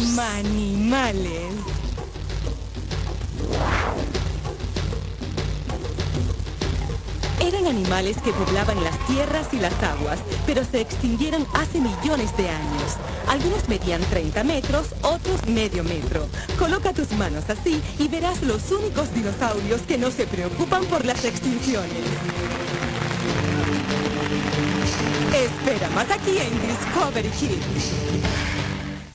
Manimales. Eran animales que poblaban las tierras y las aguas, pero se extinguieron hace millones de años. Algunos medían 30 metros, otros medio metro. Coloca tus manos así y verás los únicos dinosaurios que no se preocupan por las extinciones. Espera más aquí en Discovery Kids.